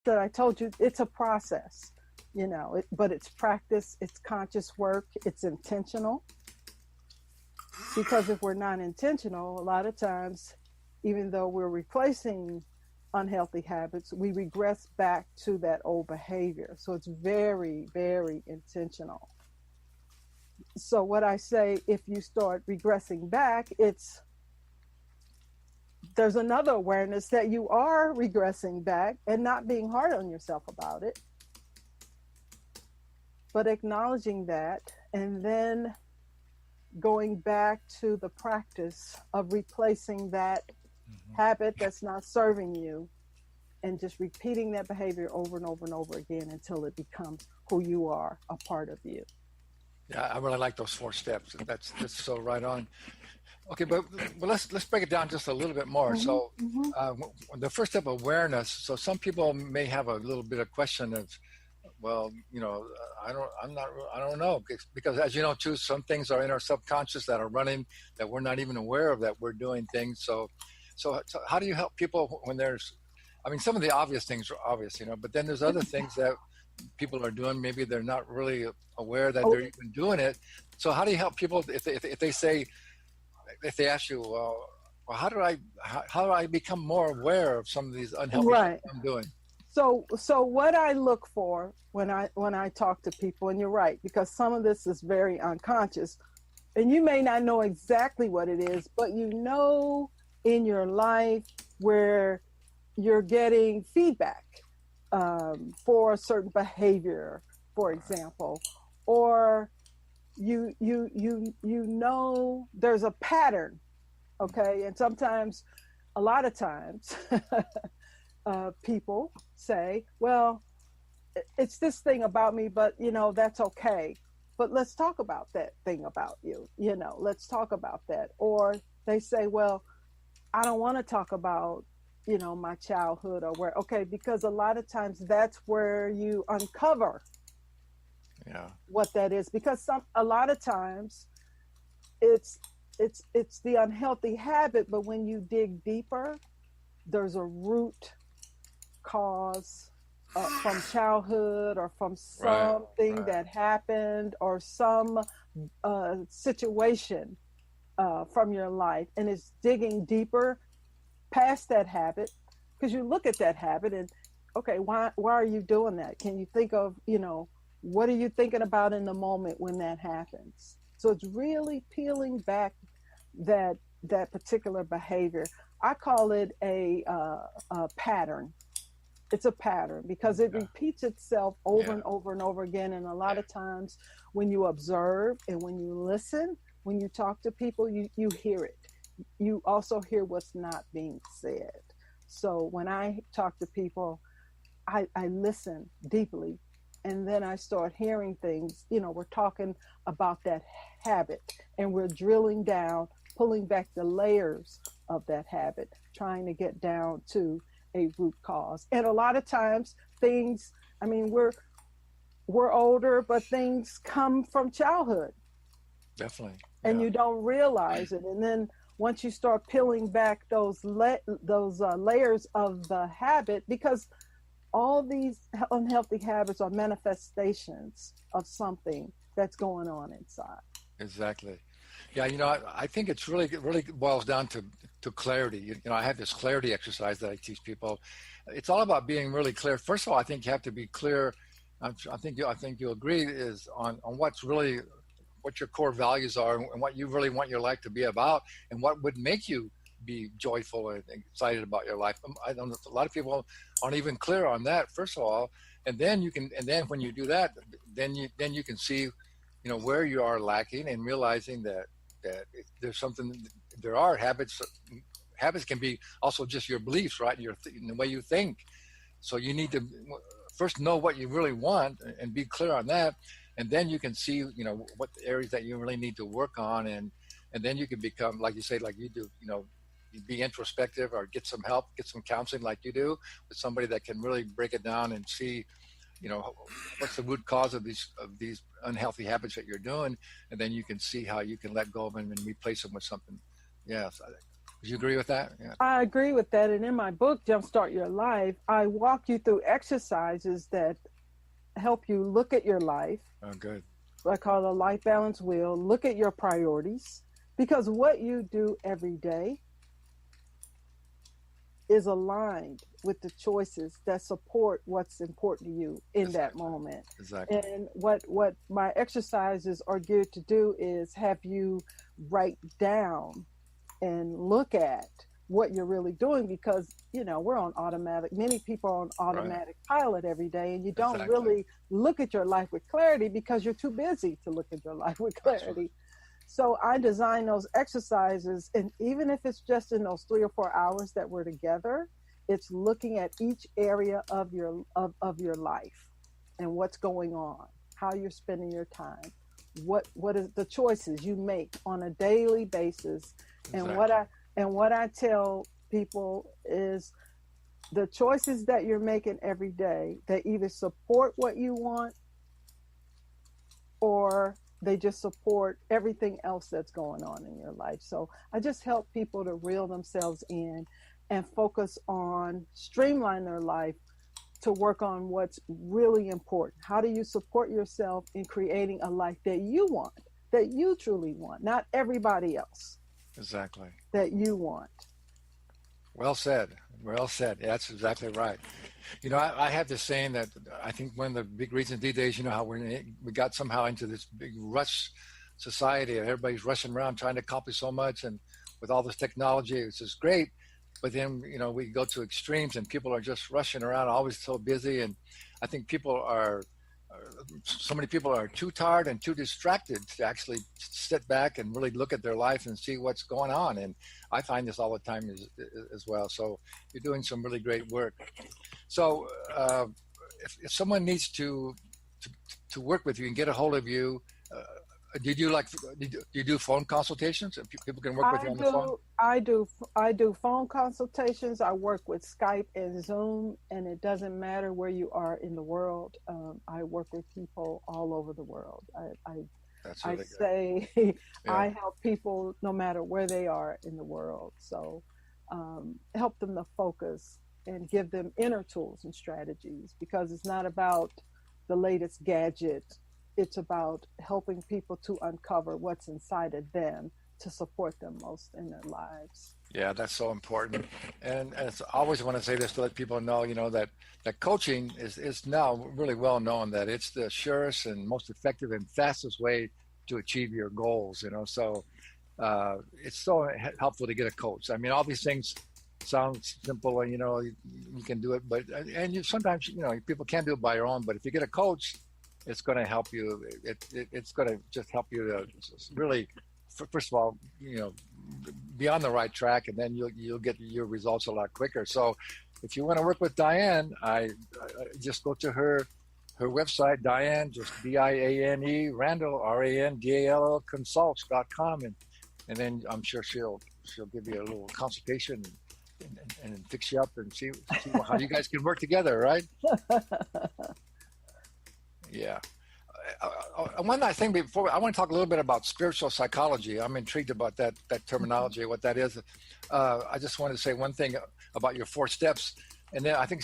that I told you, it's a process, but it's practice, it's conscious work, it's intentional. Because if we're not intentional, a lot of times, even though we're replacing unhealthy habits, we regress back to that old behavior. So it's very, very intentional. So what I say, if you start regressing back, there's another awareness that you are regressing back and not being hard on yourself about it, but acknowledging that and then going back to the practice of replacing that habit that's not serving you and just repeating that behavior over and over and over again until it becomes who you are, a part of you. Yeah, I really like those 4 steps. That's so right on. Okay, but let's break it down just a little bit more. So the first step, awareness. So some people may have a little bit of question of, well, I don't know, because as you know too, some things are in our subconscious that are running that we're not even aware of, that we're doing things. So how do you help people when some of the obvious things are obvious, but then there's other things that people are doing, maybe they're not really aware that they're even doing it. So how do you help people if they ask you, well, how do I become more aware of some of these unhealthy things I'm doing? So what I look for when I talk to people, and you're right, because some of this is very unconscious, and you may not know exactly what it is, but in your life where you're getting feedback for a certain behavior, for example, or there's a pattern, okay? And sometimes, a lot of times, people say, well, it's this thing about me, but that's okay. But let's talk about that thing about you, let's talk about that. Or they say, well, I don't want to talk about, my childhood or where, okay, because a lot of times that's where you uncover what that is. Because a lot of times it's the unhealthy habit, but when you dig deeper, there's a root cause from childhood or from something that happened or some situation from your life, and it's digging deeper past that habit, because you look at that habit and, okay, why are you doing that? Can you think of, what are you thinking about in the moment when that happens? So it's really peeling back that particular behavior. I call it a pattern. It's a pattern because it repeats itself over and over and over again. And a lot of times when you observe and when you listen, when you talk to people, you hear it. You also hear what's not being said. So when I talk to people, I listen deeply, and then I start hearing things. We're talking about that habit, and we're drilling down, pulling back the layers of that habit, trying to get down to a root cause. And a lot of times things, we're older, but things come from childhood. Definitely. And you don't realize it. And then once you start peeling back those layers of the habit, because all these unhealthy habits are manifestations of something that's going on inside. Exactly. Yeah, I think it's really boils down to clarity. I have this clarity exercise that I teach people. It's all about being really clear. First of all, I think you have to be clear. I think you'll agree is on what's really what your core values are and what you really want your life to be about, and what would make you be joyful and excited about your life. I don't know, a lot of people aren't even clear on that, first of all, and then when you do that, then you can see, where you are lacking, and realizing that there's something. There are habits. Habits can be also just your beliefs, right? In the way you think. So you need to first know what you really want and be clear on that. And then you can see, what areas that you really need to work on. And then you can become, like you say, like you do, be introspective or get some help, get some counseling like you do with somebody that can really break it down and see, what's the root cause of these unhealthy habits that you're doing. And then you can see how you can let go of them and replace them with something. Yes. Do you agree with that? Yeah. I agree with that. And in my book, Jumpstart Your Life, I walk you through exercises that help you look at your life. Oh, good. I call it a life balance wheel. Look at your priorities, because what you do every day is aligned with the choices that support what's important to you in Exactly. that moment. Exactly. And what my exercises are geared to do is have you write down and look at what you're really doing, because we're on automatic, many people are on automatic pilot every day, and you don't Exactly. really look at your life with clarity because you're too busy to look at your life with clarity. So I design those exercises, and even if it's just in those 3 or 4 hours that we're together, it's looking at each area of your life and what's going on, how you're spending your time, what is the choices you make on a daily basis. Exactly. And what I tell people is the choices that you're making every day, they either support what you want or they just support everything else that's going on in your life. So I just help people to reel themselves in and focus on streamline their life to work on what's really important. How do you support yourself in creating a life that you want, that you truly want, not everybody else. Exactly. That you want. Well said. Well said. Yeah, that's exactly right. I have this saying that I think one of the big reasons these days, how we got somehow into this big rush society, and everybody's rushing around trying to accomplish so much, and with all this technology, it's just great. But then, we go to extremes, and people are just rushing around, always so busy. And I think so many people are too tired and too distracted to actually sit back and really look at their life and see what's going on. And I find this all the time as well. So you're doing some really great work. So if someone needs to work with you and get a hold of you, do you do phone consultations? People can work with you on the phone? I do phone consultations. I work with Skype and Zoom, and it doesn't matter where you are in the world. I work with people all over the world. That's really say yeah. I help people no matter where they are in the world. So help them to focus and give them inner tools and strategies, because it's not about the latest gadget. It's about helping people to uncover what's inside of them to support them most in their lives. Yeah, that's so important. And I always want to say this to let people know, that coaching is now really well known, that it's the surest and most effective and fastest way to achieve your goals, So it's so helpful to get a coach. I mean, all these things sound simple and, you can do it, but sometimes, people can't do it by your own, but if you get a coach, it's going to help you. It's going to just help you to really, first of all, be on the right track, and then you'll get your results a lot quicker. So if you want to work with Diane, I just go to her website, Diane, just DIANE, Randall, RANDALL consults.com, and then I'm sure she'll give you a little consultation and fix you up and see how you guys can work together, right? Yeah. One last thing before, I want to talk a little bit about spiritual psychology. I'm intrigued about that terminology, what that is. I just want to say one thing about your 4 steps, and then I think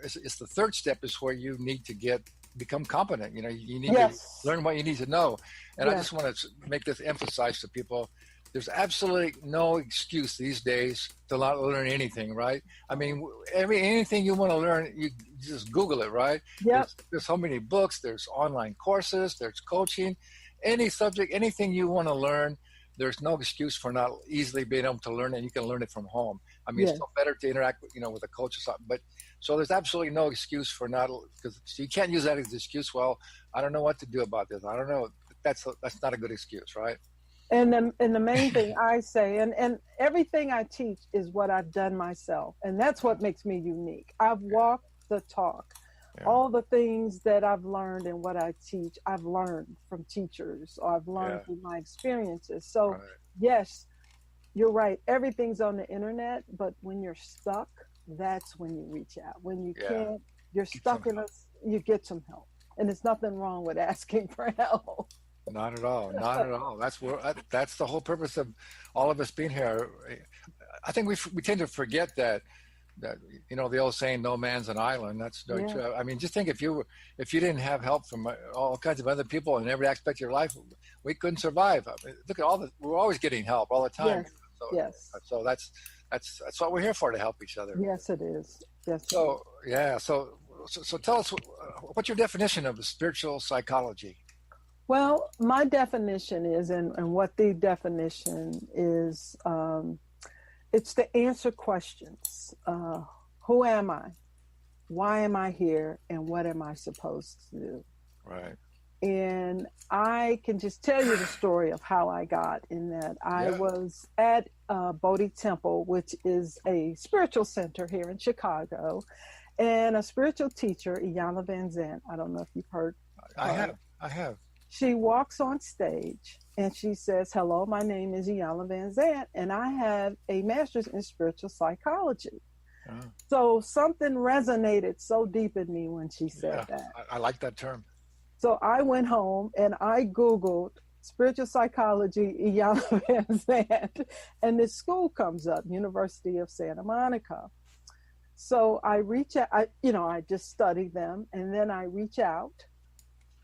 it's the third step is where you need to become competent. You need to learn what you need to know. And I just want to make this emphasize to people: there's absolutely no excuse these days to not learn anything, right? I mean, anything you want to learn, you just Google it, right? Yep. There's so many books, there's online courses, there's coaching, any subject, anything you want to learn, there's no excuse for not easily being able to learn it, and you can learn it from home. I mean, it's still better to interact with, with a coach or something, but so there's absolutely no excuse for not, because you can't use that as an excuse. Well, I don't know what to do about this. I don't know. That's not a good excuse, right? And the main thing I say, and everything I teach is what I've done myself. And that's what makes me unique. I've walked the talk. Yeah. All the things that I've learned and what I teach, I've learned from teachers, or I've learned through my experiences. So yes, you're right. Everything's on the internet, but when you're stuck, that's when you reach out. When you can't, you're stuck you get some help. And there's nothing wrong with asking for help. Not at all. Not at all. That's the whole purpose of all of us being here. I think we tend to forget that the old saying, "No man's an island." That's very Yeah. true. I mean, just think if you didn't have help from all kinds of other people in every aspect of your life, we couldn't survive. I mean, look at we're always getting help all the time. Yes. So, Yes. so that's what we're here for, to help each other. Yes, it is. Yes. So yeah. So tell us, what's your definition of spiritual psychology? Well, my definition is, and what the definition is, it's to answer questions. Who am I? Why am I here? And what am I supposed to do? Right. And I can just tell you the story of how I got in that. I was at Bodhi Temple, which is a spiritual center here in Chicago, and a spiritual teacher, Iyanla Vanzant. I don't know if you've heard. I have. She walks on stage and she says, "Hello, my name is Iyanla Vanzant, and I have a master's in spiritual psychology." So something resonated so deep in me when she said that. I like that term. So I went home and I Googled spiritual psychology, Iyanla Vanzant, and this school comes up, University of Santa Monica. So I reach out, I just study them, and then I reach out,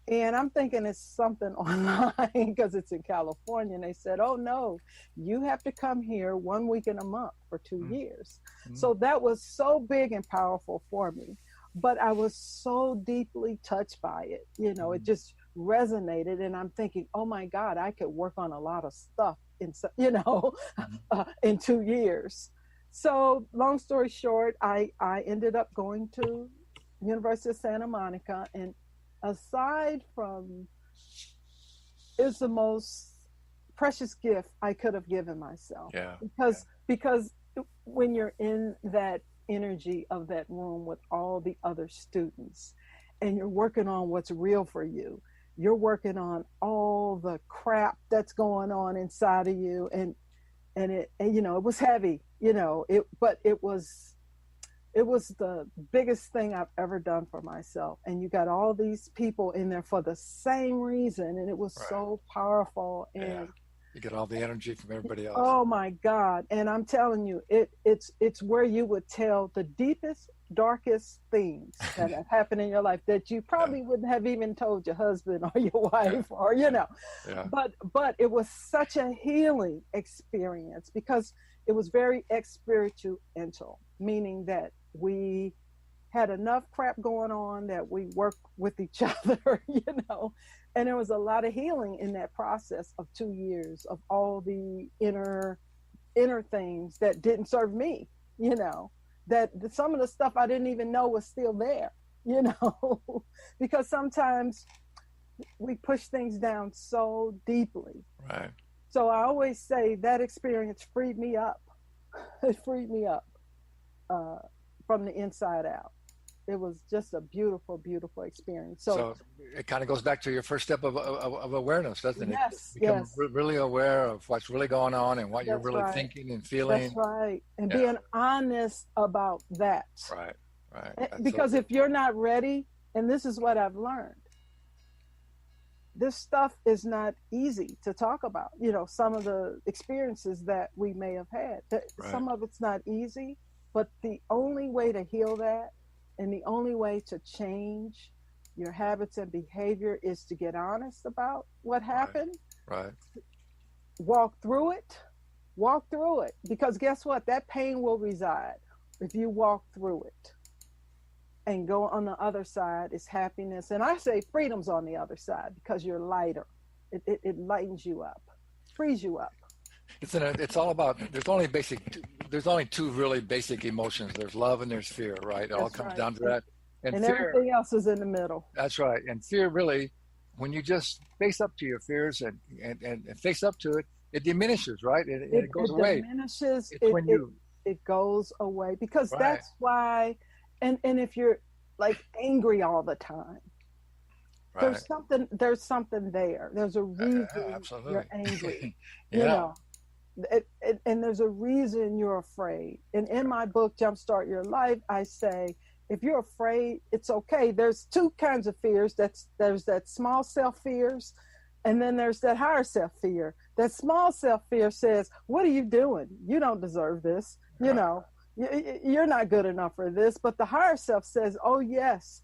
and I'm thinking it's something online because it's in California. And they said, "Oh no, you have to come here 1 week in a month for 2 years." So that was so big and powerful for me. But I was so deeply touched by it. It just resonated. And I'm thinking, oh my God, I could work on a lot of stuff in 2 years. So long story short, I ended up going to University of Santa Monica, and aside from, it's the most precious gift I could have given myself. Yeah. Because when you're in that energy of that room with all the other students, and you're working on what's real for you, you're working on all the crap that's going on inside of you, and it was heavy, but it was the biggest thing I've ever done for myself. And you got all these people in there for the same reason, and it was so powerful. And you get all the energy from everybody else. Oh my God. And I'm telling you, it's where you would tell the deepest, darkest things that have happened in your life that you probably wouldn't have even told your husband or your wife or, but it was such a healing experience because it was very experiential, meaning that we had enough crap going on that we worked with each other, and there was a lot of healing in that process of 2 years of all the inner things that didn't serve me, that some of the stuff I didn't even know was still there, because sometimes we push things down so deeply. Right. So I always say that experience freed me up. It freed me up from the inside out. It was just a beautiful, beautiful experience. So it kind of goes back to your first step of awareness, doesn't it? Yes, Become really aware of what's really going on and what you're really right. thinking and feeling. That's right. And being honest about that. Right, right. Because if you're not ready, and this is what I've learned, this stuff is not easy to talk about. Some of the experiences that we may have had, some of it's not easy, but the only way to heal that and the only way to change your habits and behavior is to get honest about what happened. Right. Walk through it. Because guess what? That pain will reside if you walk through it. And go on the other side is happiness. And I say freedom's on the other side because you're lighter. It lightens you up, frees you up. It's all about, there's only two really basic emotions. There's love and there's fear, right? It all comes down to that. And fear, everything else is in the middle. That's right. And fear really, when you just face up to your fears and face up to it, it diminishes, right? It goes away. It diminishes. It goes away because that's why, and if you're like angry all the time, there's something there. There's a reason you're angry. And there's a reason you're afraid. And in my book, Jumpstart Your Life, I say, if you're afraid, it's okay. There's two kinds of fears. There's that small self fears, and then there's that higher self fear That small self fear says, what are you doing? You don't deserve this. You know, you're not good enough for this. But the higher self says, oh, yes,